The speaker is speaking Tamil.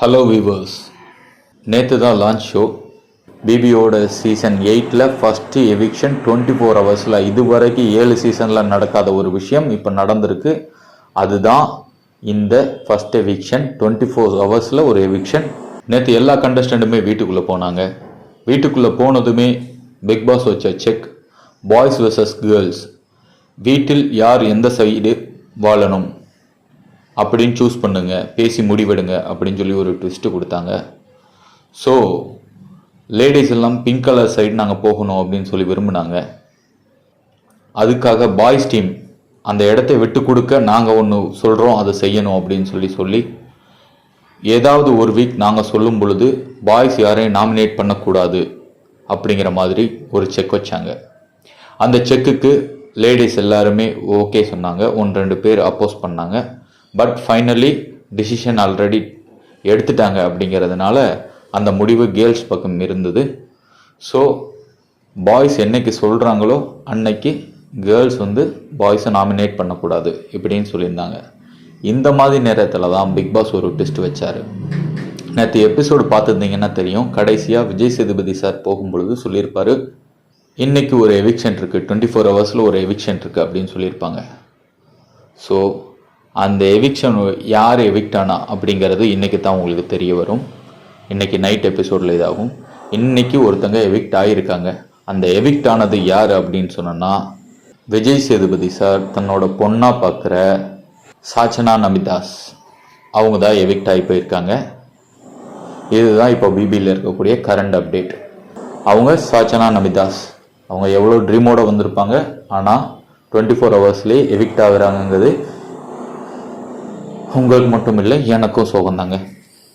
ஹலோ வீவர்ஸ், நேற்று தான் லான்ச் ஷோ. பிபிஓட சீசன் 8ல் ஃபஸ்ட்டு எவிக்ஷன் 24 ஹவர்ஸில். இதுவரைக்கும் 7 சீசனில் நடக்காத ஒரு விஷயம் இப்போ நடந்திருக்கு. அதுதான் இந்த ஃபஸ்ட் எவிக்ஷன். 24 ஹவர்ஸில் ஒரு எவிக்ஷன். நேற்று எல்லா கண்டஸ்டண்ட்டுமே வீட்டுக்குள்ளே போனாங்க. வீட்டுக்குள்ளே போனதுமே பிக் பாஸ் வச்ச செக், பாய்ஸ் வெர்சஸ் கேர்ள்ஸ். வீட்டில் யார் எந்த சைடு வாழணும் அப்படின்னு சூஸ் பண்ணுங்க, பேசி முடிவெடுங்க அப்படின்னு சொல்லி ஒரு ட்விஸ்ட்டு கொடுத்தாங்க. ஸோ லேடிஸ் எல்லாம் பிங்க் கலர் சைடு நாங்கள் போகணும் அப்படின்னு சொல்லி விரும்பினாங்க. அதுக்காக பாய்ஸ் டீம் அந்த இடத்த விட்டு கொடுக்க நாங்கள் ஒன்று சொல்கிறோம், அதை செய்யணும் அப்படின்னு சொல்லி ஏதாவது ஒரு வீக் நாங்கள் சொல்லும் பொழுது பாய்ஸ் யாரையும் நாமினேட் பண்ணக்கூடாது அப்படிங்கிற மாதிரி ஒரு செக் வச்சாங்க. அந்த செக்குக்கு லேடிஸ் எல்லாருமே ஓகே சொன்னாங்க. 1-2 பேர் அப்போஸ் பண்ணாங்க. பட் ஃபைனலி டிசிஷன் ஆல்ரெடி எடுத்துட்டாங்க. அப்படிங்கிறதுனால அந்த முடிவு கேர்ள்ஸ் பக்கம் இருந்தது. ஸோ பாய்ஸ் என்னைக்கு சொல்கிறாங்களோ அன்னைக்கு கேர்ள்ஸ் பாய்ஸை நாமினேட் பண்ணக்கூடாது இப்படின்னு சொல்லியிருந்தாங்க. இந்த மாதிரி நேரத்தில் தான் பிக் பாஸ் ஒரு ட்விஸ்ட் வச்சார். நேற்று எபிசோடு பார்த்துருந்தீங்கன்னா தெரியும். கடைசியாக விஜய் சேதுபதி சார் போகும்பொழுது சொல்லியிருப்பார், இன்றைக்கி ஒரு எவிக்ஷன் இருக்குது, 24 ஹவர்ஸில் ஒரு எவிக்ஷன் இருக்குது அப்படின்னு சொல்லியிருப்பாங்க. ஸோ அந்த எவிக்ஷன் யார் எவிக்ட் ஆனா அப்படிங்கிறது இன்றைக்கி தான் உங்களுக்கு தெரிய வரும். இன்றைக்கி நைட் எபிசோடில் இதாகும். இன்றைக்கி ஒருத்தங்க எவிக்ட் ஆகியிருக்காங்க. அந்த எவிக்ட் ஆனது யார் அப்படின்னு சொன்னோன்னா, விஜய் சேதுபதி சார் தன்னோட பொண்ணாக பார்க்குற சாச்சனா நமிதாஸ் அவங்க தான் எவிக்ட் ஆகி போயிருக்காங்க. இதுதான் இப்போ பிபியில் இருக்கக்கூடிய கரண்ட் அப்டேட். அவங்க சாச்சனா நமிதாஸ் அவங்க எவ்வளோ ட்ரீமோடு வந்திருப்பாங்க, ஆனால் 24 ஹவர்ஸ்லேயே எவிக்ட் ஆகுறாங்கிறது உங்களுக்கு மட்டும் இல்லை, எனக்கும் சோகம் தாங்க.